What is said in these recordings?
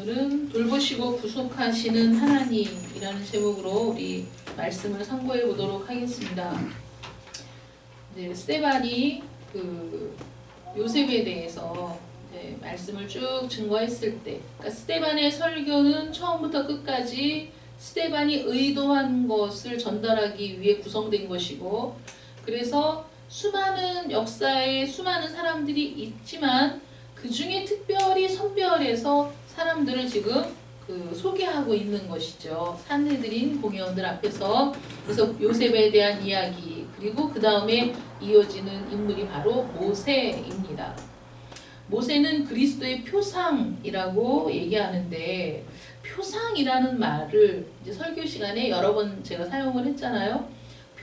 오늘은 돌보시고 구속하시는 하나님이라는 제목으로 우리 말씀을 상고해 보도록 하겠습니다. 이제 스데반이 요셉에 대해서 말씀을 쭉 증거했을 때, 그러니까 스데반의 설교는 처음부터 끝까지 스데반이 의도한 것을 전달하기 위해 구성된 것이고, 그래서 수많은 역사에 수많은 사람들이 있지만 그 중에 특별히 선별해서 사람들을 지금 소개하고 있는 것이죠. 산헤드린 공회원들 앞에서. 그래서 요셉에 대한 이야기, 그리고 그 다음에 이어지는 인물이 바로 모세입니다. 모세는 그리스도의 표상이라고 얘기하는데, 표상이라는 말을 이제 설교 시간에 여러 번 제가 사용을 했잖아요.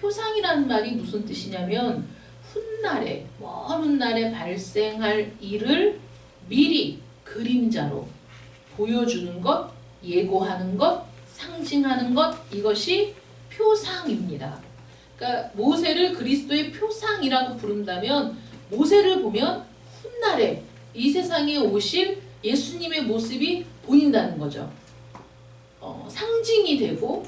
표상이라는 말이 무슨 뜻이냐면, 훗날에, 먼 훗날에 발생할 일을 미리 그림자로 보여주는 것, 예고하는 것, 상징하는 것, 이것이 표상입니다. 그러니까 모세를 그리스도의 표상이라고 부른다면, 모세를 보면 훗날에 이 세상에 오실 예수님의 모습이 보인다는 거죠. 상징이 되고,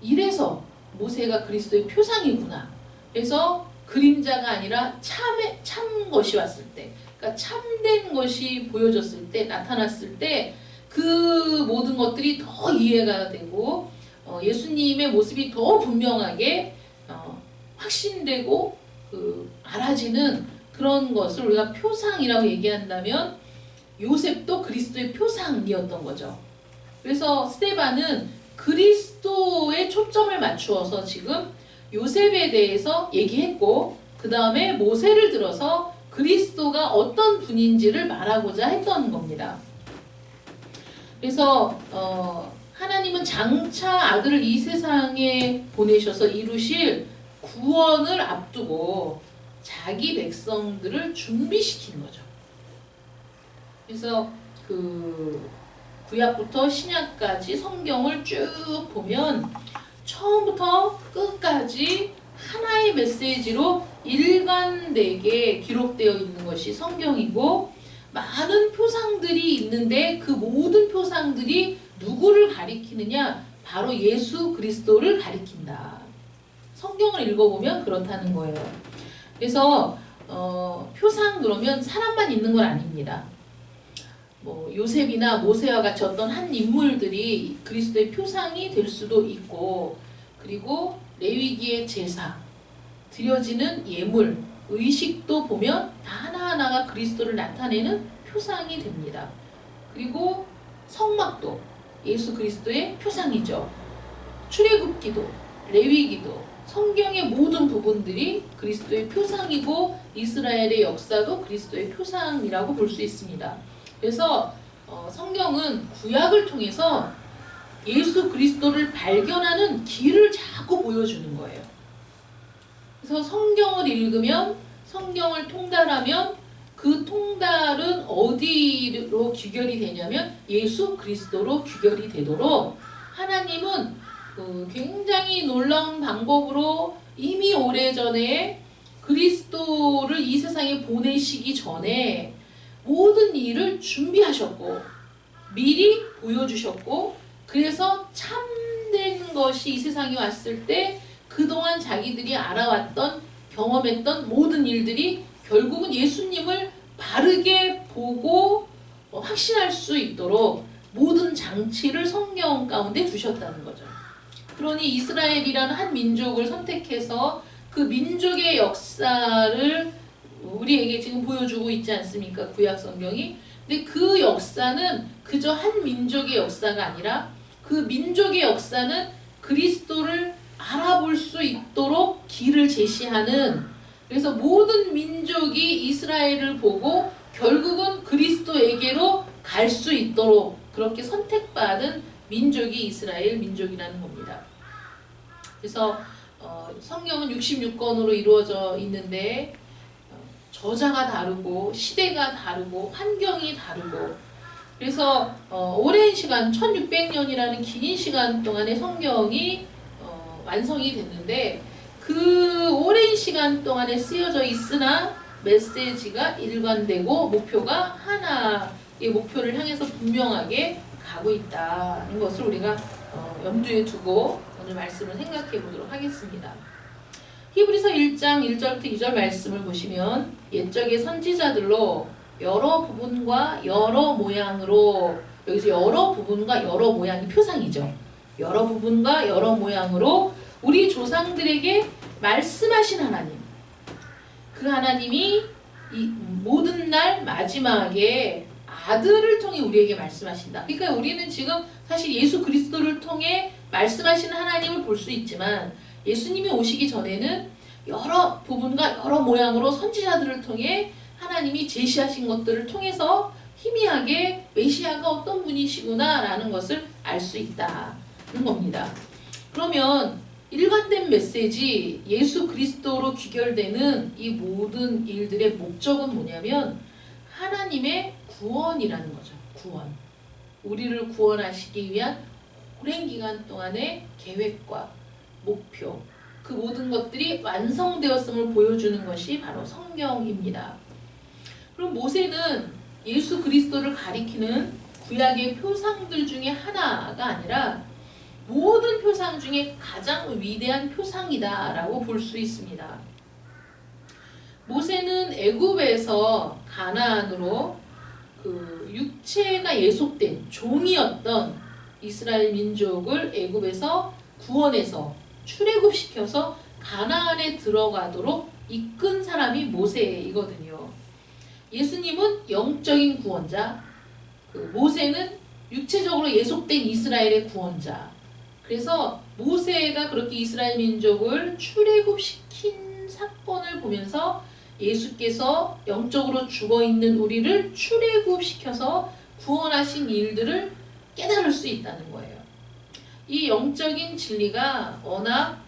이래서 모세가 그리스도의 표상이구나. 그래서 그림자가 아니라 참 것이 왔을 때, 그러니까 참된 것이 보여졌을 때, 나타났을 때 그 모든 것들이 더 이해가 되고 예수님의 모습이 더 분명하게 확신되고 알아지는 그런 것을 우리가 표상이라고 얘기한다면, 요셉도 그리스도의 표상이었던 거죠. 그래서 스데반은 그리스도에 초점을 맞추어서 지금 요셉에 대해서 얘기했고, 그 다음에 모세를 들어서 그리스도가 어떤 분인지를 말하고자 했던 겁니다. 그래서 하나님은 장차 아들을 이 세상에 보내셔서 이루실 구원을 앞두고 자기 백성들을 준비시킨 거죠. 그래서 구약부터 신약까지 성경을 쭉 보면 처음부터 끝까지 하나의 메시지로 일관되게 기록되어 있는 것이 성경이고, 많은 표상들이 있는데 그 모든 표상들이 누구를 가리키느냐? 바로 예수 그리스도를 가리킨다. 성경을 읽어보면 그렇다는 거예요. 그래서 표상 그러면 사람만 있는 건 아닙니다. 요셉이나 모세와 같이 어떤 한 인물들이 그리스도의 표상이 될 수도 있고, 그리고 레위기의 제사, 드려지는 예물, 의식도 보면 다 하나하나가 그리스도를 나타내는 표상이 됩니다. 그리고 성막도 예수 그리스도의 표상이죠. 출애굽기도, 레위기도, 성경의 모든 부분들이 그리스도의 표상이고, 이스라엘의 역사도 그리스도의 표상이라고 볼 수 있습니다. 그래서 성경은 구약을 통해서 예수 그리스도를 발견하는 길을 자꾸 보여주는 거예요. 그래서 성경을 읽으면, 성경을 통달하면 그 통달은 어디로 귀결이 되냐면 예수 그리스도로 귀결이 되도록 하나님은 굉장히 놀라운 방법으로 이미 오래전에 그리스도를 이 세상에 보내시기 전에 모든 일을 준비하셨고 미리 보여주셨고, 그래서 참된 것이 이 세상에 왔을 때 그동안 자기들이 알아왔던, 경험했던 모든 일들이 결국은 예수님을 바르게 보고 확신할 수 있도록 모든 장치를 성경 가운데 두셨다는 거죠. 그러니 이스라엘이라는 한 민족을 선택해서 그 민족의 역사를 우리에게 지금 보여주고 있지 않습니까? 구약 성경이. 근데 그 역사는 그저 한 민족의 역사가 아니라 그 민족의 역사는 그리스도를 알아볼 수 있도록 길을 제시하는, 그래서 모든 민족이 이스라엘을 보고 결국은 그리스도에게로 갈 수 있도록 그렇게 선택받은 민족이 이스라엘 민족이라는 겁니다. 그래서 성경은 66권으로 이루어져 있는데 저자가 다르고 시대가 다르고 환경이 다르고, 그래서 오랜 시간 1600년이라는 긴 시간 동안에 성경이 완성이 됐는데, 그 오랜 시간 동안에 쓰여져 있으나 메시지가 일관되고 목표가 하나의 목표를 향해서 분명하게 가고 있다는 것을 우리가 염두에 두고 오늘 말씀을 생각해 보도록 하겠습니다. 히브리서 1장 1절부터 2절 말씀을 보시면 옛적의 선지자들로 여러 부분과 여러 모양으로, 여기서 여러 부분과 여러 모양이 표상이죠. 여러 부분과 여러 모양으로 우리 조상들에게 말씀하신 하나님, 그 하나님이 이 모든 날 마지막에 아들을 통해 우리에게 말씀하신다. 그러니까 우리는 지금 사실 예수 그리스도를 통해 말씀하시는 하나님을 볼 수 있지만 예수님이 오시기 전에는 여러 부분과 여러 모양으로 선지자들을 통해 하나님이 제시하신 것들을 통해서 희미하게 메시아가 어떤 분이시구나 라는 것을 알 수 있다는 겁니다. 그러면 일관된 메시지, 예수 그리스도로 귀결되는 이 모든 일들의 목적은 뭐냐면 하나님의 구원이라는 거죠. 구원. 우리를 구원하시기 위한 오랜 기간 동안의 계획과 목표, 그 모든 것들이 완성되었음을 보여주는 것이 바로 성경입니다. 그럼 모세는 예수 그리스도를 가리키는 구약의 표상들 중에 하나가 아니라 모든 표상 중에 가장 위대한 표상이다라고 볼 수 있습니다. 모세는 애굽에서 가나안으로 그 육체가 예속된 종이었던 이스라엘 민족을 애굽에서 구원해서 출애굽시켜서 가나안에 들어가도록 이끈 사람이 모세이거든요. 예수님은 영적인 구원자, 모세는 육체적으로 예속된 이스라엘의 구원자. 그래서 모세가 그렇게 이스라엘 민족을 출애굽시킨 사건을 보면서 예수께서 영적으로 죽어있는 우리를 출애굽시켜서 구원하신 일들을 깨달을 수 있다는 거예요. 이 영적인 진리가 워낙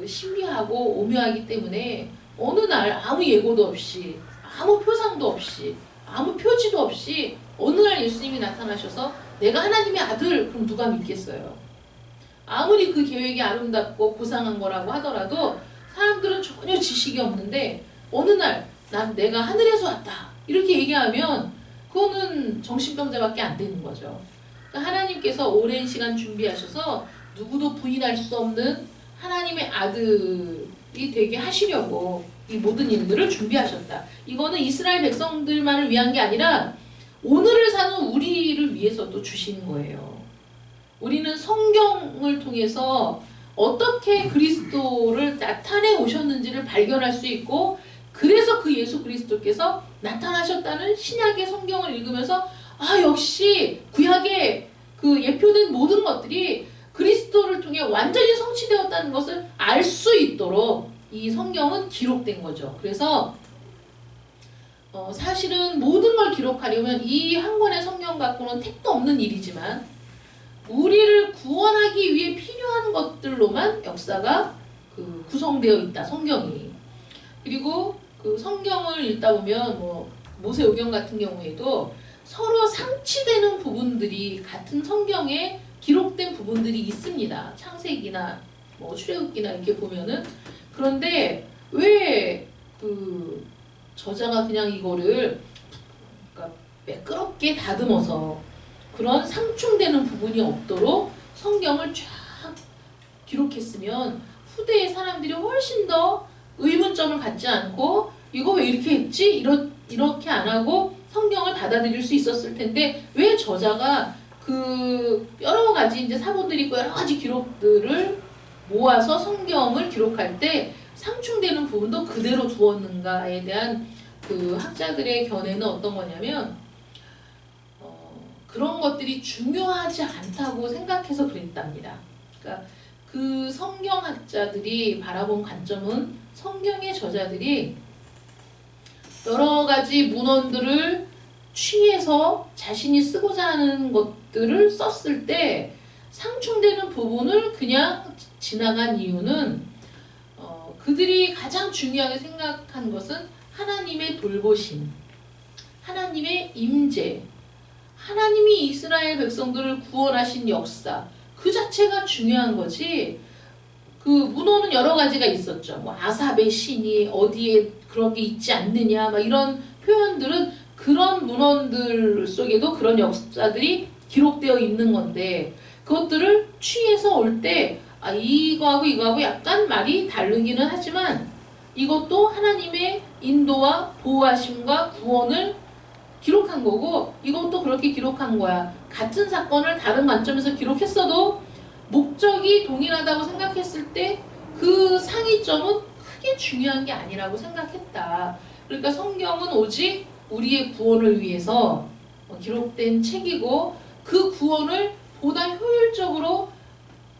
신비하고 오묘하기 때문에 어느 날 아무 예고도 없이, 아무 표상도 없이, 아무 표지도 없이 어느 날 예수님이 나타나셔서 내가 하나님의 아들, 그럼 누가 믿겠어요? 아무리 그 계획이 아름답고 고상한 거라고 하더라도 사람들은 전혀 지식이 없는데 어느 날 내가 하늘에서 왔다 이렇게 얘기하면 그거는 정신병자밖에 안 되는 거죠. 그러니까 하나님께서 오랜 시간 준비하셔서 누구도 부인할 수 없는 하나님의 아들이 되게 하시려고 이 모든 일들을 준비하셨다. 이거는 이스라엘 백성들만을 위한 게 아니라 오늘을 사는 우리를 위해서도 주신 거예요. 우리는 성경을 통해서 어떻게 그리스도를 나타내 오셨는지를 발견할 수 있고, 그래서 그 예수 그리스도께서 나타나셨다는 신약의 성경을 읽으면서 역시 구약에 그 예표된 모든 것들이 그리스도를 통해 완전히 성취되었다는 것을 알 수 있도록 이 성경은 기록된 거죠. 그래서 사실은 모든 걸 기록하려면 이 한 권의 성경 갖고는 택도 없는 일이지만 우리를 구원하기 위해 필요한 것들로만 역사가 구성되어 있다, 성경이. 그리고 그 성경을 읽다 보면 모세오경 같은 경우에도 서로 상치되는 부분들이 같은 성경에 기록된 부분들이 있습니다. 창세기나 출애굽기나 이렇게 보면은. 그런데 왜 저자가 그냥 이거를 매끄럽게 다듬어서 그런 상충되는 부분이 없도록 성경을 쫙 기록했으면 후대의 사람들이 훨씬 더 의문점을 갖지 않고 이거 왜 이렇게 했지? 이렇게 안 하고 성경을 받아들일 수 있었을 텐데 왜 저자가 여러 가지 이제 사본들이 있고 여러 가지 기록들을 모아서 성경을 기록할 때 상충되는 부분도 그대로 두었는가에 대한 학자들의 견해는 어떤 거냐면 그런 것들이 중요하지 않다고 생각해서 그랬답니다. 그러니까 그 성경학자들이 바라본 관점은 성경의 저자들이 여러 가지 문헌들을 취해서 자신이 쓰고자 하는 것들을 썼을 때 상충되는 부분을 그냥 지나간 이유는 그들이 가장 중요하게 생각한 것은 하나님의 돌보심, 하나님의 임재, 하나님이 이스라엘 백성들을 구원하신 역사, 그 자체가 중요한 거지 그 문호는 여러 가지가 있었죠. 뭐 아삽의 신이 어디에 그런 게 있지 않느냐, 막 이런 표현들은 그런 문헌들 속에도 그런 역사들이 기록되어 있는 건데, 그것들을 취해서 올 때 이거하고 약간 말이 다르기는 하지만 이것도 하나님의 인도와 보호하심과 구원을 기록한 거고, 이것도 그렇게 기록한 거야. 같은 사건을 다른 관점에서 기록했어도 목적이 동일하다고 생각했을 때 그 상이점은 크게 중요한 게 아니라고 생각했다. 그러니까 성경은 오직 우리의 구원을 위해서 기록된 책이고, 그 구원을 보다 효율적으로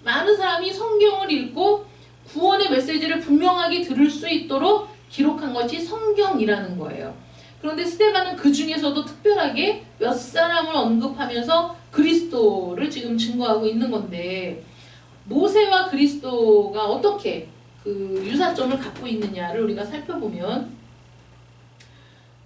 많은 사람이 성경을 읽고 구원의 메시지를 분명하게 들을 수 있도록 기록한 것이 성경이라는 거예요. 그런데 스데반은 그 중에서도 특별하게 몇 사람을 언급하면서 그리스도를 지금 증거하고 있는 건데, 모세와 그리스도가 어떻게 그 유사점을 갖고 있느냐를 우리가 살펴보면,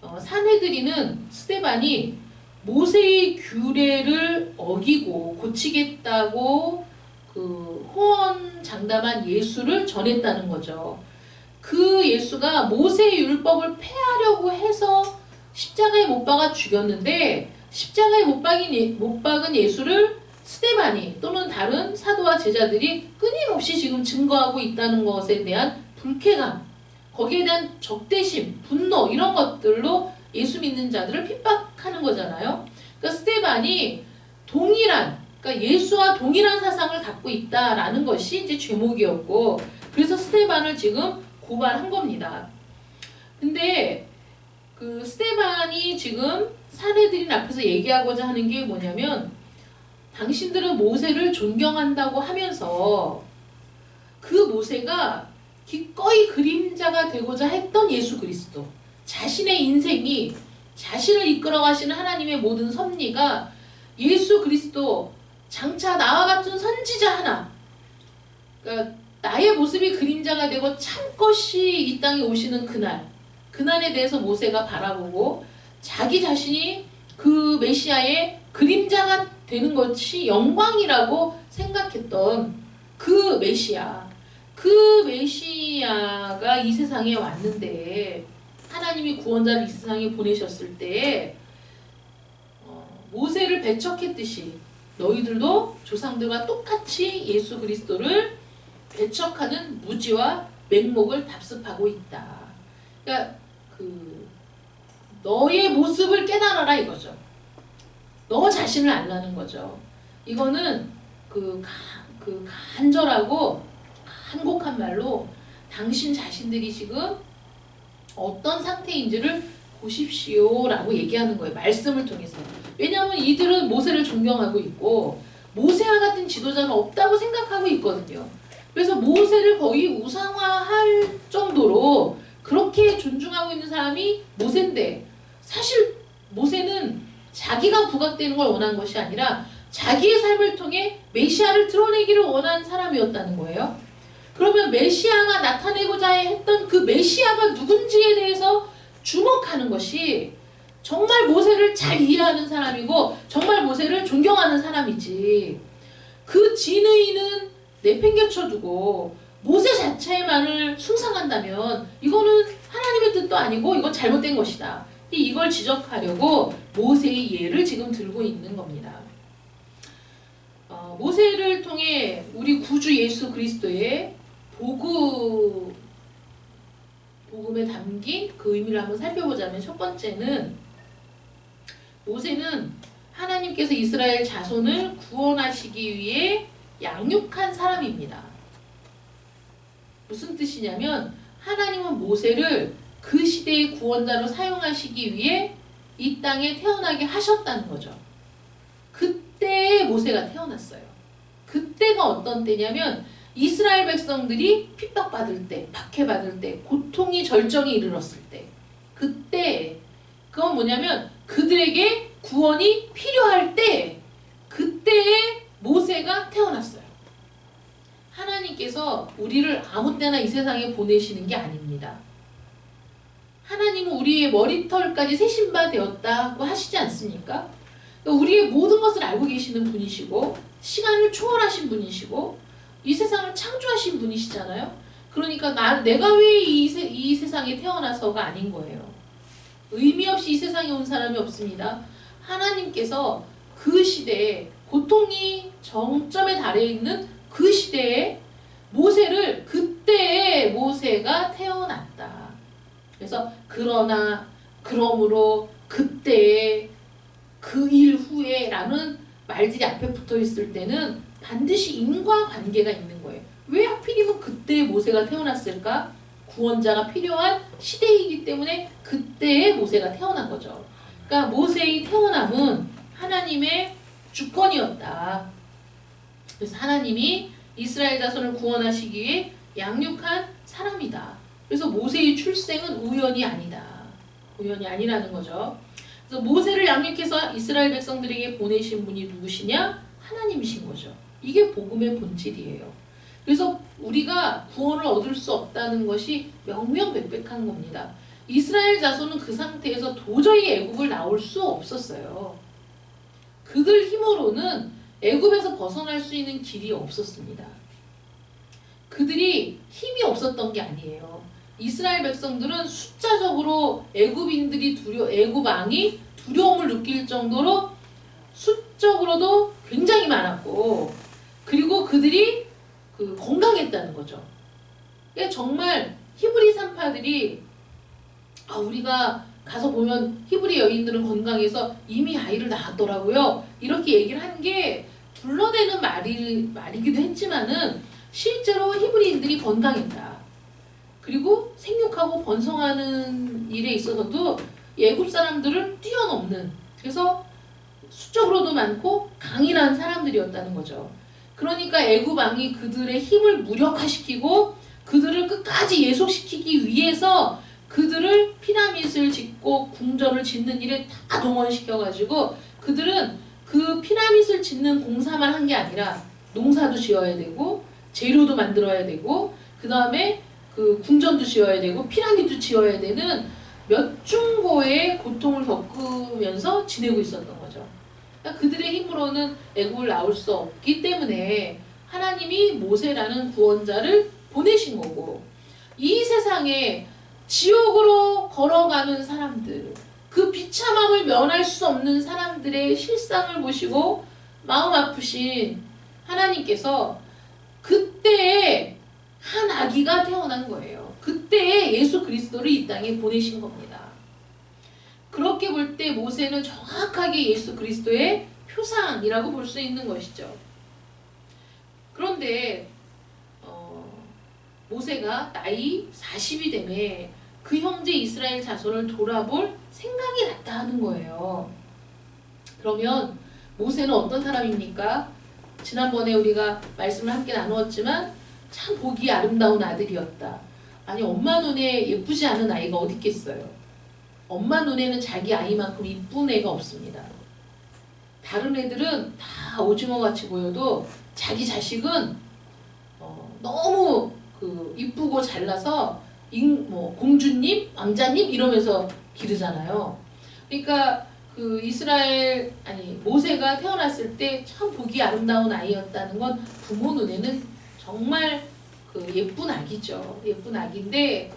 산헤드린은 스데반이 모세의 규례를 어기고 고치겠다고 그 호언 장담한 예수를 전했다는 거죠. 그 예수가 모세의 율법을 폐하려고 해서 십자가에 못 박아 죽였는데, 십자가에 못 박은 예수를 스데반이 또는 다른 사도와 제자들이 끊임없이 지금 증거하고 있다는 것에 대한 불쾌감, 거기에 대한 적대심, 분노, 이런 것들로 예수 믿는 자들을 핍박하는 거잖아요. 그러니까 스데반이 그러니까 예수와 동일한 사상을 갖고 있다라는 것이 이제 죄목이었고, 그래서 스데반을 지금 고발한 겁니다. 근데 그 스데반이 지금 산헤드린 앞에서 얘기하고자 하는 게 뭐냐면, 당신들은 모세를 존경한다고 하면서 그 모세가 기꺼이 그림자가 되고자 했던 예수 그리스도, 자신의 인생이 자신을 이끌어 가시는 하나님의 모든 섭리가 예수 그리스도, 장차 나와 같은 선지자 하나, 그러니까 나의 모습이 그림자가 되고 참것이 이 땅에 오시는 그날에 대해서 모세가 바라보고 자기 자신이 그 메시아의 그림자가 되는 것이 영광이라고 생각했던 그 메시아가 이 세상에 왔는데, 하나님이 구원자를 이 세상에 보내셨을 때 모세를 배척했듯이 너희들도 조상들과 똑같이 예수 그리스도를 배척하는 무지와 맹목을 답습하고 있다. 그러니까 너의 모습을 깨달아라 이거죠. 너 자신을 알라는 거죠. 이거는 간절하고 한곡한 말로 당신 자신들이 지금 어떤 상태인지를 보십시오라고 얘기하는 거예요. 말씀을 통해서. 왜냐하면 이들은 모세를 존경하고 있고 모세와 같은 지도자는 없다고 생각하고 있거든요. 그래서 모세를 거의 우상화할 정도로 그렇게 존중하고 있는 사람이 모세인데, 사실 모세는 자기가 부각되는 걸 원한 것이 아니라 자기의 삶을 통해 메시아를 드러내기를 원한 사람이었다는 거예요. 그러면 메시아가 나타내고자 했던 그 메시아가 누군지에 대해서 주목하는 것이 정말 모세를 잘 이해하는 사람이고 정말 모세를 존경하는 사람이지, 그 진의는 내팽개쳐두고 모세 자체만을 숭상한다면 이거는 하나님의 뜻도 아니고 이건 잘못된 것이다. 이걸 지적하려고 모세의 예를 지금 들고 있는 겁니다. 모세를 통해 우리 구주 예수 그리스도의 복음에 담긴 그 의미를 한번 살펴보자면, 첫 번째는 모세는 하나님께서 이스라엘 자손을 구원하시기 위해 양육한 사람입니다. 무슨 뜻이냐면, 하나님은 모세를 그 시대의 구원자로 사용하시기 위해 이 땅에 태어나게 하셨다는 거죠. 그때에 모세가 태어났어요. 그때가 어떤 때냐면 이스라엘 백성들이 핍박받을 때, 박해받을 때, 고통이 절정에 이르렀을 때, 그때 그건 뭐냐면 그들에게 구원이 필요할 때, 그때에 모세가 태어났어요. 하나님께서 우리를 아무 때나 이 세상에 보내시는 게 아닙니다. 하나님은 우리의 머리털까지 세신 바 되었다고 하시지 않습니까? 우리의 모든 것을 알고 계시는 분이시고 시간을 초월하신 분이시고 이 세상을 창조하신 분이시잖아요. 그러니까 내가 왜 이 세상에 태어나서가 아닌 거예요. 의미 없이 이 세상에 온 사람이 없습니다. 하나님께서 그 시대에 고통이 정점에 달해 있는 그 시대에 모세를 그때의 모세가 태어났다. 그래서 그러므로 그때의 그 일 후에 라는 말들이 앞에 붙어 있을 때는 반드시 인과관계가 있는 거예요. 왜 하필이면 그때의 모세가 태어났을까? 구원자가 필요한 시대이기 때문에 그때의 모세가 태어난 거죠. 그러니까 모세의 태어남은 하나님의 주권이었다. 그래서 하나님이 이스라엘 자손을 구원하시기 위해 양육한 사람이다. 그래서 모세의 출생은 우연이 아니다. 우연이 아니라는 거죠. 그래서 모세를 양육해서 이스라엘 백성들에게 보내신 분이 누구시냐? 하나님이신 거죠. 이게 복음의 본질이에요. 그래서 우리가 구원을 얻을 수 없다는 것이 명명백백한 겁니다. 이스라엘 자손은 그 상태에서 도저히 애굽을 나올 수 없었어요. 그들 힘으로는 애굽에서 벗어날 수 있는 길이 없었습니다. 그들이 힘이 없었던 게 아니에요. 이스라엘 백성들은 숫자적으로 애굽 왕이 두려움을 느낄 정도로 수적으로도 굉장히 많았고, 그리고 그들이 건강했다는 거죠. 그러니까 정말 히브리 산파들이 우리가 가서 보면 히브리 여인들은 건강해서 이미 아이를 낳았더라고요. 이렇게 얘기를 한 게 둘러대는 말이기도 했지만은 실제로 히브리인들이 건강했다. 그리고 생육하고 번성하는 일에 있어서도 애굽 사람들을 뛰어넘는, 그래서 수적으로도 많고 강인한 사람들이었다는 거죠. 그러니까 애굽 왕이 그들의 힘을 무력화시키고 그들을 끝까지 예속시키기 위해서 그들을 피라밋을 짓고 궁전을 짓는 일에 다 동원시켜가지고 그들은 그 피라밋을 짓는 공사만 한 게 아니라 농사도 지어야 되고 재료도 만들어야 되고 그 다음에 그 궁전도 지어야 되고 피라밋도 지어야 되는 몇 중고의 고통을 겪으면서 지내고 있었던 거죠. 그러니까 그들의 힘으로는 애굽을 나올 수 없기 때문에 하나님이 모세라는 구원자를 보내신 거고, 이 세상에 지옥으로 걸어가는 사람들, 그 비참함을 면할 수 없는 사람들의 실상을 보시고 마음 아프신 하나님께서 그때에 한 아기가 태어난 거예요. 그때에 예수 그리스도를 이 땅에 보내신 겁니다. 그렇게 볼 때 모세는 정확하게 예수 그리스도의 표상이라고 볼 수 있는 것이죠. 그런데 모세가 나이 40이 되매 그 형제 이스라엘 자손을 돌아볼 생각이 났다 하는 거예요. 그러면 모세는 어떤 사람입니까? 지난번에 우리가 말씀을 함께 나누었지만 참 보기 아름다운 아들이었다. 아니, 엄마 눈에 예쁘지 않은 아이가 어디 있겠어요? 엄마 눈에는 자기 아이만큼 이쁜 애가 없습니다. 다른 애들은 다 오징어같이 보여도 자기 자식은 너무 이쁘고 잘나서 공주님, 왕자님 이러면서 기르잖아요. 그러니까 모세가 태어났을 때 참 보기 아름다운 아이였다는 건 부모 눈에는 정말 예쁜 아기죠. 예쁜 아기인데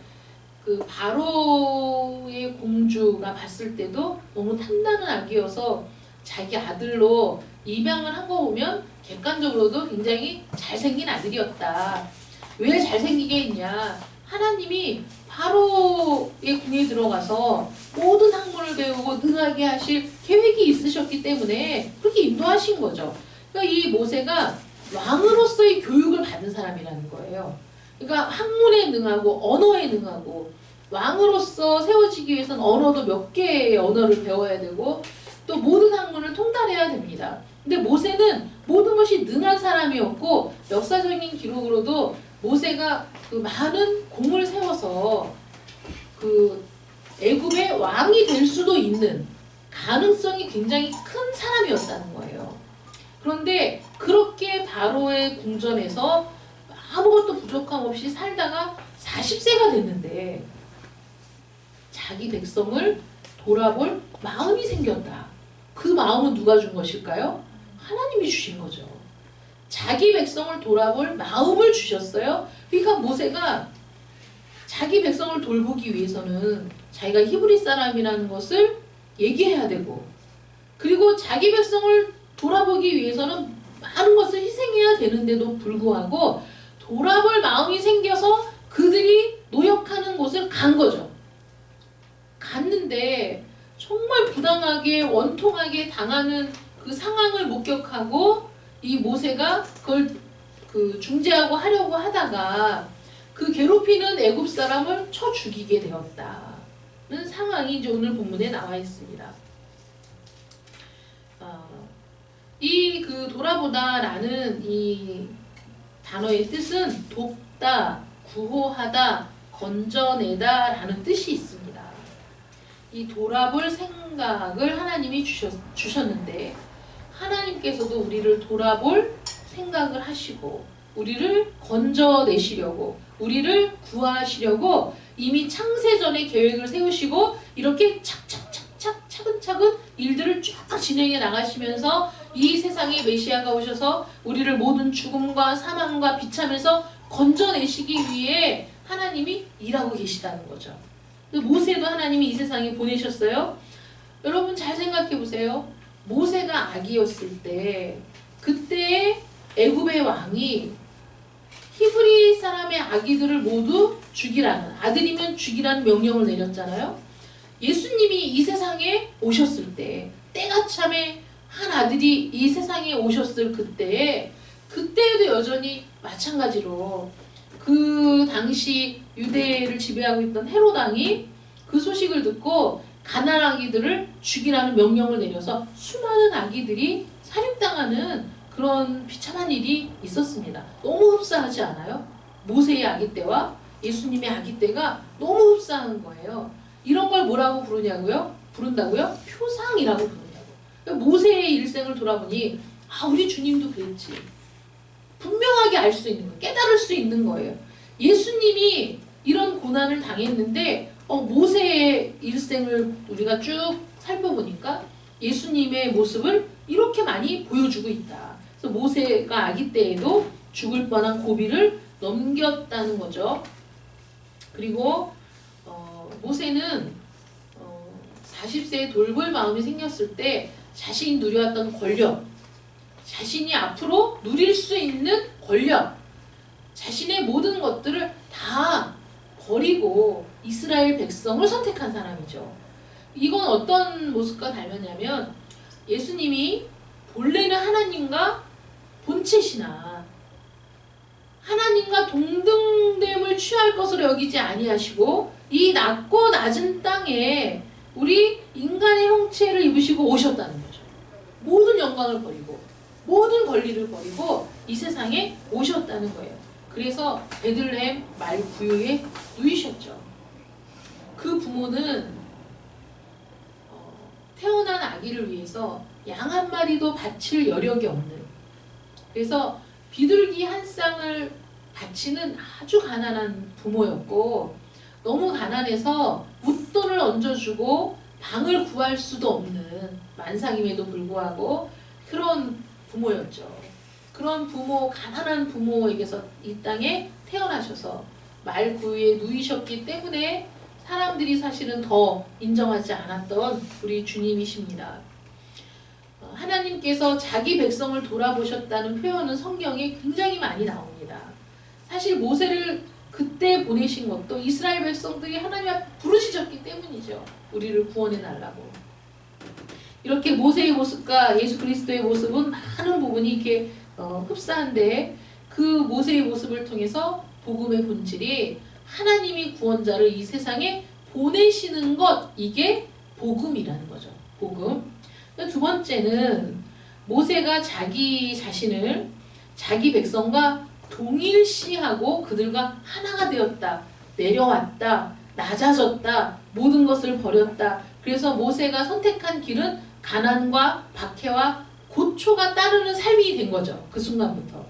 바로의 공주가 봤을 때도 너무 탐나는 아기여서 자기 아들로 입양을 한 거 보면 객관적으로도 굉장히 잘생긴 아들이었다. 왜 잘생기게 했냐? 하나님이 바로의 궁에 들어가서 모든 학문을 배우고 능하게 하실 계획이 있으셨기 때문에 그렇게 인도하신 거죠. 그러니까 이 모세가 왕으로서의 교육을 받은 사람이라는 거예요. 그러니까 학문에 능하고 언어에 능하고, 왕으로서 세워지기 위해서는 언어도 몇 개의 언어를 배워야 되고 또 모든 학문을 통달해야 됩니다. 근데 모세는 모든 것이 능한 사람이었고, 역사적인 기록으로도 모세가 많은 공을 세워서 애굽의 왕이 될 수도 있는 가능성이 굉장히 큰 사람이었다는 거예요. 그런데 그렇게 바로의 궁전에서 아무것도 부족함 없이 살다가 40세가 됐는데 자기 백성을 돌아볼 마음이 생겼다. 그 마음은 누가 준 것일까요? 하나님이 주신 거죠. 자기 백성을 돌아볼 마음을 주셨어요. 그러니까 모세가 자기 백성을 돌보기 위해서는 자기가 히브리 사람이라는 것을 얘기해야 되고, 그리고 자기 백성을 돌아보기 위해서는 많은 것을 희생해야 되는데도 불구하고 돌아볼 마음이 생겨서 그들이 노역하는 곳을 간 거죠. 갔는데 정말 부당하게 원통하게 당하는 그 상황을 목격하고 이 모세가 그걸 중재하고 하려고 하다가 그 괴롭히는 애굽 사람을 쳐 죽이게 되었다는 상황이 이제 오늘 본문에 나와 있습니다. 이 돌아보다라는 이 단어의 뜻은 돕다, 구호하다, 건져내다라는 뜻이 있습니다. 이 돌아볼 생각을 하나님이 주셨는데 하나님께서도 우리를 돌아볼 생각을 하시고 우리를 건져내시려고, 우리를 구하시려고 이미 창세전에 계획을 세우시고 이렇게 착착착착 차근차근 일들을 쫙 진행해 나가시면서 이 세상에 메시아가 오셔서 우리를 모든 죽음과 사망과 비참에서 건져내시기 위해 하나님이 일하고 계시다는 거죠. 모세도 하나님이 이 세상에 보내셨어요. 여러분 잘 생각해 보세요. 모세가 아기였을 때 그때 애굽의 왕이 히브리 사람의 아기들을 모두 죽이라는, 아들이면 죽이라는 명령을 내렸잖아요. 예수님이 이 세상에 오셨을 때, 때가 참에 한 아들이 이 세상에 오셨을 그때에도 여전히 마찬가지로 그 당시 유대를 지배하고 있던 헤롯 왕이 그 소식을 듣고 가나안 아기들을 죽이라는 명령을 내려서 수많은 아기들이 살인당하는 그런 비참한 일이 있었습니다. 너무 흡사하지 않아요? 모세의 아기 때와 예수님의 아기 때가 너무 흡사한 거예요. 이런 걸 뭐라고 부른다고요? 표상이라고 부르냐고. 모세의 일생을 돌아보니 우리 주님도 그랬지. 분명하게 알 수 있는 거예요. 깨달을 수 있는 거예요. 예수님이 이런 고난을 당했는데 모세의 일생을 우리가 쭉 살펴보니까 예수님의 모습을 이렇게 많이 보여주고 있다. 그래서 모세가 아기 때에도 죽을 뻔한 고비를 넘겼다는 거죠. 그리고 모세는 40세에 돌볼 마음이 생겼을 때 자신이 누려왔던 권력, 자신이 앞으로 누릴 수 있는 권력, 자신의 모든 것들을 다 버리고 이스라엘 백성을 선택한 사람이죠. 이건 어떤 모습과 닮았냐면 예수님이 본래는 하나님과 본체시나 하나님과 동등됨을 취할 것으로 여기지 아니하시고 이 낮고 낮은 땅에 우리 인간의 형체를 입으시고 오셨다는 거죠. 모든 영광을 버리고 모든 권리를 버리고 이 세상에 오셨다는 거예요. 그래서 베들레헴 말 구유에 누이셨죠. 그 부모는 태어난 아기를 위해서 양 한 마리도 바칠 여력이 없는, 그래서 비둘기 한 쌍을 바치는 아주 가난한 부모였고, 너무 가난해서 웃돈을 얹어주고 방을 구할 수도 없는 만삭임에도 불구하고 그런 부모였죠. 그런 부모, 가난한 부모에게서 이 땅에 태어나셔서 말 구유에 누이셨기 때문에 사람들이 사실은 더 인정하지 않았던 우리 주님이십니다. 하나님께서 자기 백성을 돌아보셨다는 표현은 성경에 굉장히 많이 나옵니다. 사실 모세를 그때 보내신 것도 이스라엘 백성들이 하나님 앞에 부르시셨기 때문이죠. 우리를 구원해 달라고. 이렇게 모세의 모습과 예수 그리스도의 모습은 많은 부분이 이렇게 흡사한데, 그 모세의 모습을 통해서 복음의 본질이 하나님이 구원자를 이 세상에 보내시는 것, 이게 복음이라는 거죠. 복음. 두 번째는 모세가 자기 자신을 자기 백성과 동일시하고 그들과 하나가 되었다, 내려왔다, 낮아졌다, 모든 것을 버렸다. 그래서 모세가 선택한 길은 가난과 박해와 고초가 따르는 삶이 된 거죠. 그 순간부터.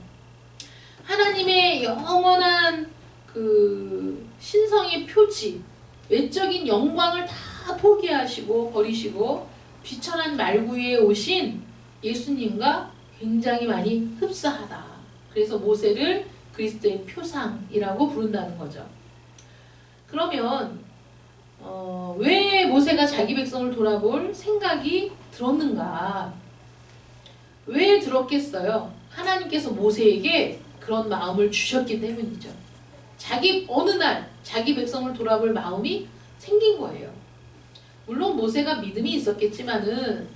하나님의 영원한 그 신성의 표지, 외적인 영광을 다 포기하시고 버리시고 비천한 말구에 오신 예수님과 굉장히 많이 흡사하다. 그래서 모세를 그리스도의 표상이라고 부른다는 거죠. 그러면 왜 모세가 자기 백성을 돌아볼 생각이 들었는가? 왜 들었겠어요? 하나님께서 모세에게 그런 마음을 주셨기 때문이죠. 어느 날 자기 백성을 돌아볼 마음이 생긴 거예요. 물론 모세가 믿음이 있었겠지만은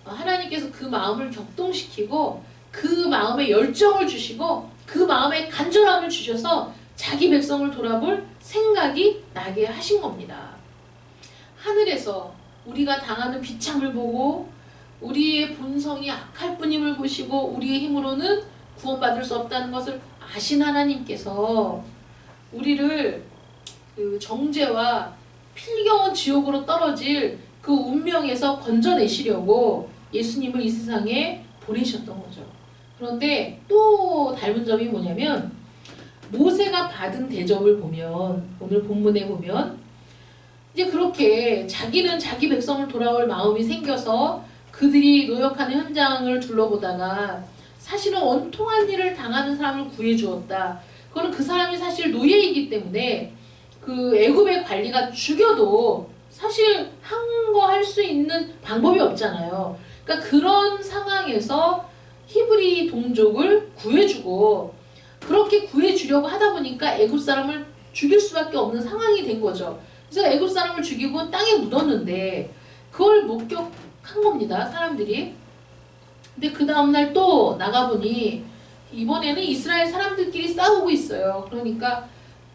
하나님께서 그 마음을 격동시키고 그 마음에 열정을 주시고 그 마음에 간절함을 주셔서 자기 백성을 돌아볼 생각이 나게 하신 겁니다. 하늘에서 우리가 당하는 비참을 보고 우리의 본성이 악할 뿐임을 보시고 우리의 힘으로는 구원받을 수 없다는 것을 아신 하나님께서 우리를 그 정죄와 필경은 지옥으로 떨어질 그 운명에서 건져내시려고 예수님을 이 세상에 보내셨던 거죠. 그런데 또 닮은 점이 뭐냐면 모세가 받은 대접을 보면 오늘 본문에 보면 이제 그렇게 자기는 자기 백성을 돌아올 마음이 생겨서 그들이 노역하는 현장을 둘러보다가 사실은 원통한 일을 당하는 사람을 구해주었다. 그거는 그 사람이 사실 노예이기 때문에 그 애굽의 관리가 죽여도 사실 한 거 할 수 있는 방법이 없잖아요. 그러니까 그런 상황에서 히브리 동족을 구해주고 그렇게 구해주려고 하다 보니까 애굽 사람을 죽일 수밖에 없는 상황이 된 거죠. 그래서 애굽 사람을 죽이고 땅에 묻었는데 그걸 목격한 겁니다, 사람들이. 근데 그 다음날 또 나가보니 이번에는 이스라엘 사람들끼리 싸우고 있어요. 그러니까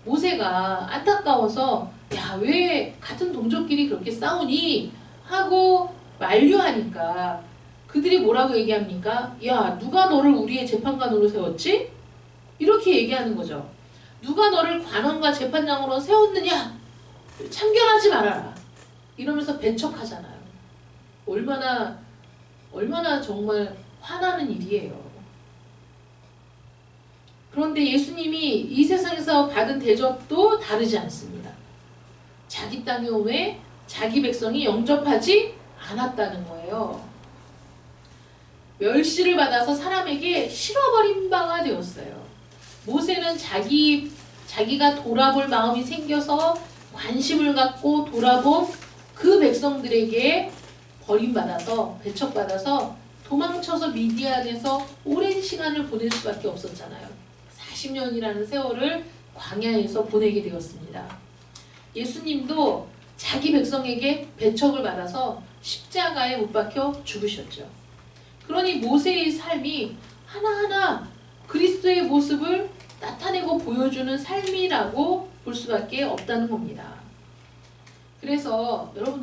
모세가 안타까워서 야, 왜 같은 동족끼리 그렇게 싸우니? 하고 만류하니까 그들이 뭐라고 얘기합니까? 야, 누가 너를 우리의 재판관으로 세웠지? 이렇게 얘기하는 거죠. 누가 너를 관원과 재판장으로 세웠느냐? 참견하지 말아라. 이러면서 배척하잖아요. 얼마나 정말 화나는 일이에요. 그런데 예수님이 이 세상에서 받은 대접도 다르지 않습니다. 자기 땅에 오매 자기 백성이 영접하지 않았다는 거예요. 멸시를 받아서 사람에게 실어버린 바가 되었어요. 모세는 자기가 돌아볼 마음이 생겨서 관심을 갖고 돌아본 그 백성들에게 버림받아서 배척받아서 도망쳐서 미디안에서 오랜 시간을 보낼 수밖에 없었잖아요. 40년이라는 세월을 광야에서 보내게 되었습니다. 예수님도 자기 백성에게 배척을 받아서 십자가에 못 박혀 죽으셨죠. 그러니 모세의 삶이 하나하나 그리스도의 모습을 나타내고 보여주는 삶이라고 볼 수밖에 없다는 겁니다. 그래서 여러분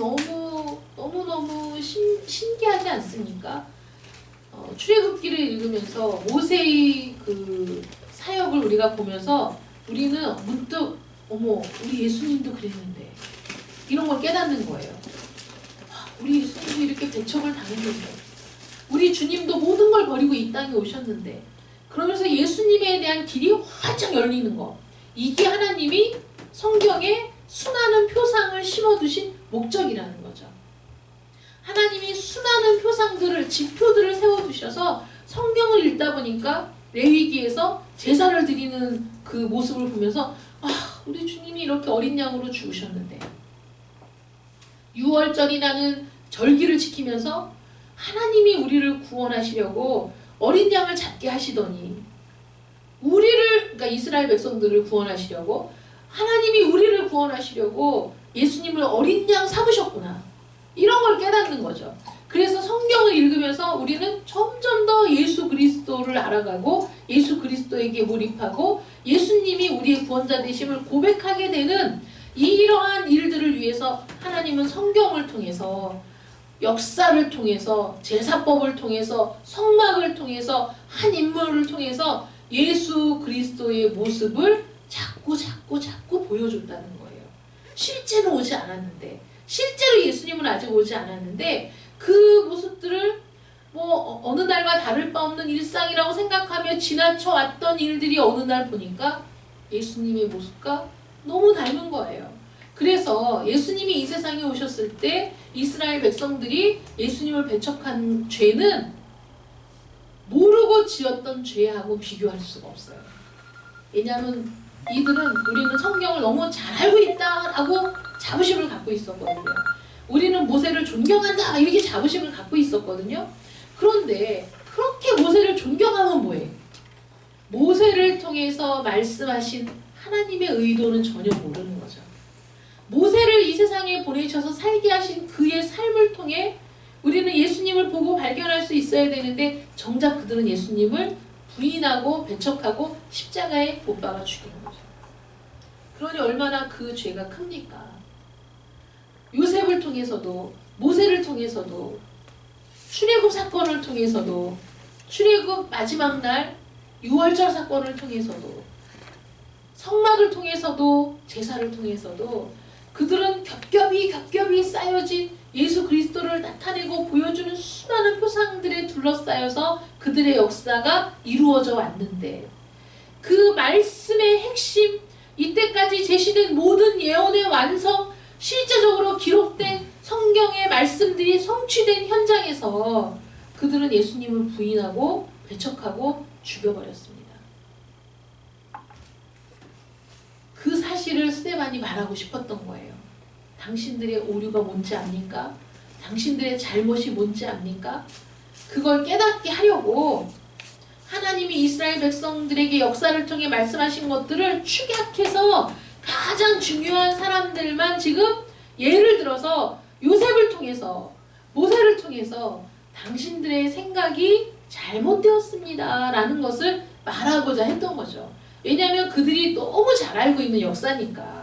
너무너무 신기하지 않습니까? 출애굽기를 읽으면서 모세의 그 사역을 우리가 보면서 우리는 문득 어머, 우리 예수님도 그랬는데 이런 걸 깨닫는 거예요. 우리 예수님도 이렇게 배척을 당했는데 우리 주님도 모든 걸 버리고 이 땅에 오셨는데 그러면서 예수님에 대한 길이 활짝 열리는 거, 이게 하나님이 성경에 수많은 표상을 심어두신 목적이라는 거죠. 하나님이 수많은 표상들을, 지표들을 세워두셔서 성경을 읽다 보니까 레위기에서 제사를 드리는 그 모습을 보면서 우리 주님이 이렇게 어린 양으로 죽으셨는데 유월절이라는 절기를 지키면서 하나님이 우리를 구원하시려고 어린 양을 잡게 하시더니 그러니까 이스라엘 백성들을 구원하시려고 하나님이 우리를 구원하시려고 예수님을 어린 양 삼으셨구나. 이런 걸 깨닫는 거죠. 그래서 성경을 읽으면서 우리는 점점 더 예수 그리스도를 알아가고 예수 그리스도에게 몰입하고 예수님이 우리의 구원자 되심을 고백하게 되는 이러한 일들을 위해서 하나님은 성경을 통해서 역사를 통해서 제사법을 통해서 성막을 통해서 한 인물을 통해서 예수 그리스도의 모습을 자꾸 보여줬다는 거예요. 실제로 오지 않았는데, 실제로 예수님은 아직 오지 않았는데 그 모습들을 어느 날과 다를 바 없는 일상이라고 생각하며 지나쳐 왔던 일들이 어느 날 보니까 예수님의 모습과 너무 닮은 거예요. 그래서 예수님이 이 세상에 오셨을 때 이스라엘 백성들이 예수님을 배척한 죄는 모르고 지었던 죄하고 비교할 수가 없어요. 왜냐하면 이들은 우리는 성경을 너무 잘 알고 있다라고 자부심을 갖고 있었거든요. 우리는 모세를 존경한다 이렇게 자부심을 갖고 있었거든요. 그런데 그렇게 모세를 존경하면 뭐해? 모세를 통해서 말씀하신 하나님의 의도는 전혀 모르는 거죠. 모세를 이 세상에 보내셔서 살게 하신 그의 삶을 통해 우리는 예수님을 보고 발견할 수 있어야 되는데 정작 그들은 예수님을 부인하고 배척하고 십자가에 못 박아 죽이는 거죠. 그러니 얼마나 그 죄가 큽니까? 요셉을 통해서도 모세를 통해서도 출애굽 사건을 통해서도 출애굽 마지막 날 유월절 사건을 통해서도 성막을 통해서도 제사를 통해서도 그들은 겹겹이 쌓여진 예수 그리스도를 나타내고 보여주는 수많은 표상들에 둘러싸여서 그들의 역사가 이루어져 왔는데 그 말씀의 핵심, 이때까지 제시된 모든 예언의 완성, 실제적으로 기록된 성경의 말씀들이 성취된 현장에서 그들은 예수님을 부인하고 배척하고 죽여버렸습니다. 그 사실을 스데반이 말하고 싶었던 거예요. 당신들의 오류가 뭔지 압니까? 당신들의 잘못이 뭔지 압니까? 그걸 깨닫게 하려고 하나님이 이스라엘 백성들에게 역사를 통해 말씀하신 것들을 축약해서 가장 중요한 사람들만 지금 예를 들어서 요셉을 통해서 모세를 통해서 당신들의 생각이 잘못되었습니다 라는 것을 말하고자 했던 거죠. 왜냐하면 그들이 너무 잘 알고 있는 역사니까.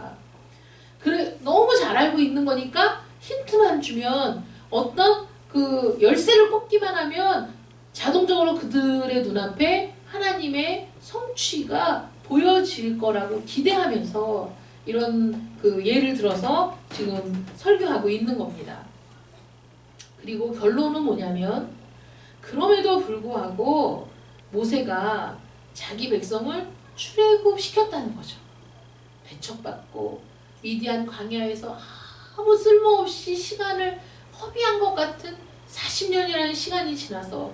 너무 잘 알고 있는 거니까 힌트만 주면 어떤 그 열쇠를 꽂기만 하면 자동적으로 그들의 눈앞에 하나님의 성취가 보여질 거라고 기대하면서 이런 그 예를 들어서 지금 설교하고 있는 겁니다. 그리고 결론은 뭐냐면 그럼에도 불구하고 모세가 자기 백성을 출애굽시켰다는 거죠. 배척받고 미디안 광야에서 아무 쓸모없이 시간을 허비한 것 같은 40년이라는 시간이 지나서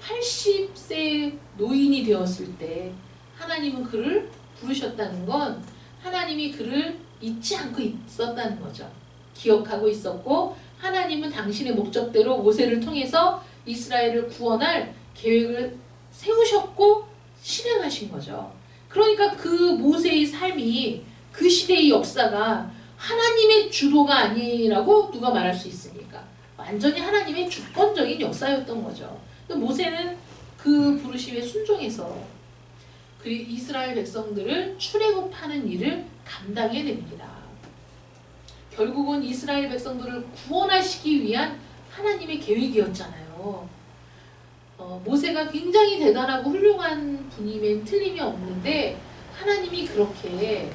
80세 노인이 되었을 때 하나님은 그를 부르셨다는 건 하나님이 그를 잊지 않고 있었다는 거죠. 기억하고 있었고 하나님은 당신의 목적대로 모세를 통해서 이스라엘을 구원할 계획을 세우셨고 실행하신 거죠. 그러니까 그 모세의 삶이 그 시대의 역사가 하나님의 주도가 아니라고 누가 말할 수 있습니까? 완전히 하나님의 주권적인 역사였던 거죠. 모세는 그 부르심에 순종해서 그 이스라엘 백성들을 출애굽하는 일을 감당해냅니다. 결국은 이스라엘 백성들을 구원하시기 위한 하나님의 계획이었잖아요. 모세가 굉장히 대단하고 훌륭한 분임엔 틀림이 없는데 하나님이 그렇게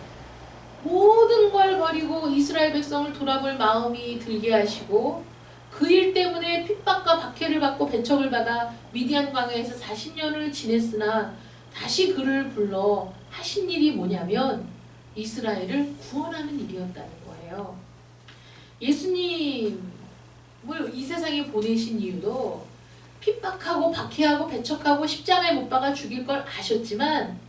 모든 걸 버리고 이스라엘 백성을 돌아볼 마음이 들게 하시고 그 일 때문에 핍박과 박해를 받고 배척을 받아 미디안 광야에서 40년을 지냈으나 다시 그를 불러 하신 일이 뭐냐면 이스라엘을 구원하는 일이었다는 거예요. 예수님을 이 세상에 보내신 이유도 핍박하고 박해하고 배척하고 십자가에 못 박아 죽일 걸 아셨지만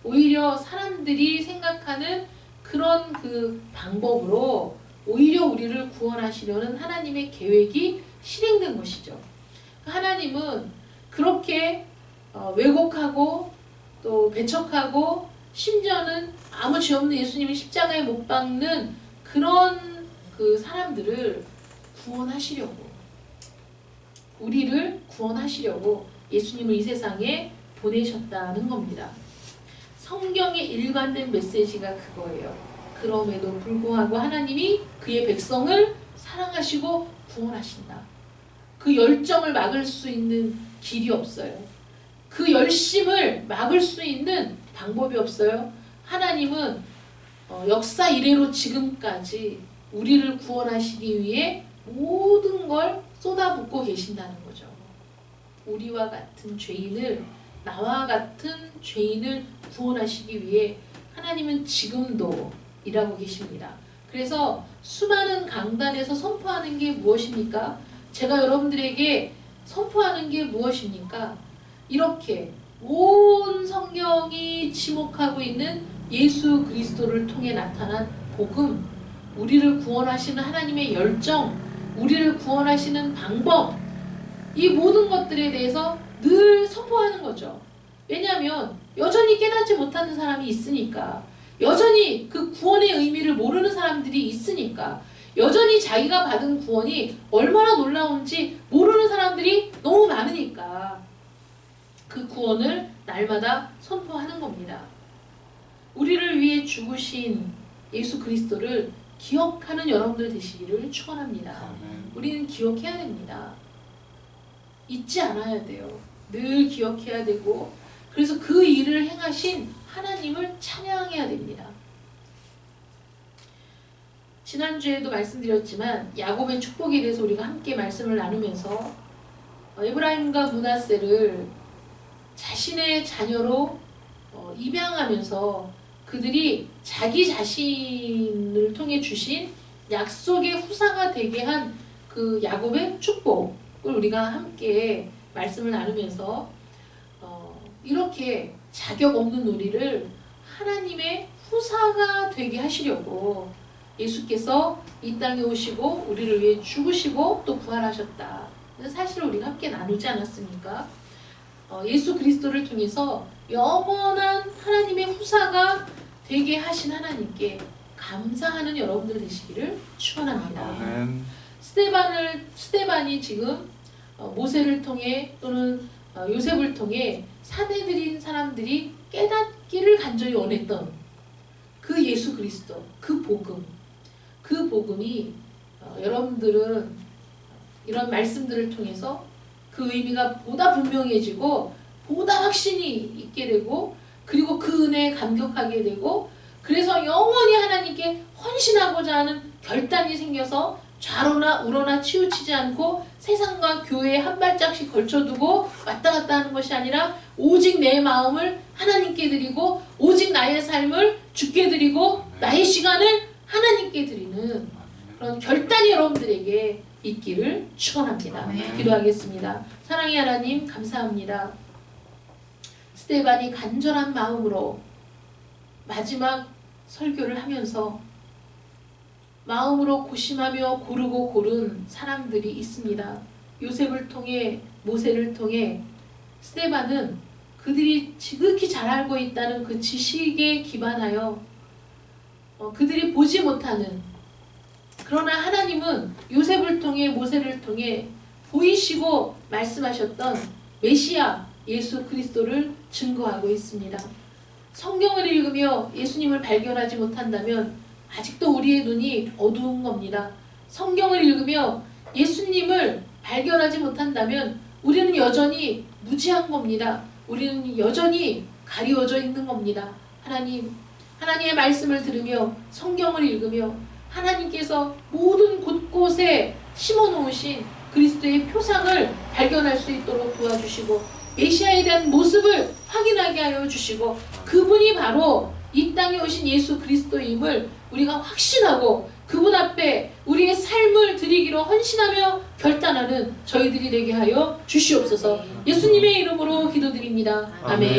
오히려 사람들이 생각하는 그런 그 방법으로 오히려 우리를 구원하시려는 하나님의 계획이 실행된 것이죠. 하나님은 그렇게 왜곡하고 또 배척하고 심지어는 아무 죄 없는 예수님이 십자가에 못 박는 그런 그 사람들을 구원하시려고 우리를 구원하시려고 예수님을 이 세상에 보내셨다는 겁니다. 성경의 일관된 메시지가 그거예요. 그럼에도 불구하고 하나님이 그의 백성을 사랑하시고 구원하신다. 그 열정을 막을 수 있는 길이 없어요. 그 열심을 막을 수 있는 방법이 없어요. 하나님은 역사 이래로 지금까지 우리를 구원하시기 위해 모든 걸 쏟아붓고 계신다는 거죠. 우리와 같은 죄인을, 나와 같은 죄인을 구원하시기 위해 하나님은 지금도 일하고 계십니다. 그래서 수많은 강단에서 선포하는 게 무엇입니까? 제가 여러분들에게 선포하는 게 무엇입니까? 이렇게 온 성경이 지목하고 있는 예수 그리스도를 통해 나타난 복음, 우리를 구원하시는 하나님의 열정, 우리를 구원하시는 방법, 이 모든 것들에 대해서 늘 선포하는 거죠. 왜냐하면 여전히 깨닫지 못하는 사람이 있으니까, 여전히 그 구원의 의미를 모르는 사람들이 있으니까, 여전히 자기가 받은 구원이 얼마나 놀라운지 모르는 사람들이 너무 많으니까 그 구원을 날마다 선포하는 겁니다. 우리를 위해 죽으신 예수 그리스도를 기억하는 여러분들 되시기를 축원합니다. 우리는 기억해야 됩니다. 잊지 않아야 돼요. 늘 기억해야 되고, 그래서 그 일을 행하신 하나님을 찬양해야 됩니다. 지난주에도 말씀드렸지만 야곱의 축복에 대해서 우리가 함께 말씀을 나누면서 에브라임과 므낫세를 자신의 자녀로 입양하면서 그들이 자기 자신을 통해 주신 약속의 후사가 되게 한 그 야곱의 축복을 우리가 함께 말씀을 나누면서 이렇게 자격 없는 우리를 하나님의 후사가 되게 하시려고 예수께서 이 땅에 오시고 우리를 위해 죽으시고 또 부활하셨다. 사실 우리가 함께 나누지 않았습니까? 예수 그리스도를 통해서 영원한 하나님의 후사가 되게 하신 하나님께 감사하는 여러분들 되시기를 축원합니다. 스데반이 지금 모세를 통해 또는 요셉을 통해 사내들인 사람들이 깨닫기를 간절히 원했던 그 예수 그리스도, 그 복음이 여러분들은 이런 말씀들을 통해서 그 의미가 보다 분명해지고 보다 확신이 있게 되고, 그리고 그 은혜에 감격하게 되고, 그래서 영원히 하나님께 헌신하고자 하는 결단이 생겨서 좌로나 우로나 치우치지 않고 세상과 교회에 한 발짝씩 걸쳐두고 왔다 갔다 하는 것이 아니라 오직 내 마음을 하나님께 드리고 오직 나의 삶을 주께 드리고 나의 시간을 하나님께 드리는 그런 결단이 여러분들에게 있기를 축원합니다. 기도하겠습니다. 사랑의 하나님, 감사합니다. 스데반이 간절한 마음으로 마지막 설교를 하면서 마음으로 고심하며 고르고 고른 사람들이 있습니다. 요셉을 통해, 모세를 통해 스데반은 그들이 지극히 잘 알고 있다는 그 지식에 기반하여 그들이 보지 못하는, 그러나 하나님은 요셉을 통해 모세를 통해 보이시고 말씀하셨던 메시아 예수 그리스도를 증거하고 있습니다. 성경을 읽으며 예수님을 발견하지 못한다면 아직도 우리의 눈이 어두운 겁니다. 성경을 읽으며 예수님을 발견하지 못한다면 우리는 여전히 무지한 겁니다. 우리는 여전히 가리워져 있는 겁니다. 하나님의 말씀을 들으며 성경을 읽으며 하나님께서 모든 곳곳에 심어놓으신 그리스도의 표상을 발견할 수 있도록 도와주시고 메시아에 대한 모습을 확인하게 하여 주시고 그분이 바로 이 땅에 오신 예수 그리스도임을 우리가 확신하고 그분 앞에 우리의 삶을 드리기로 헌신하며 결단하는 저희들이 되게 하여 주시옵소서. 예수님의 이름으로 기도드립니다. 아멘.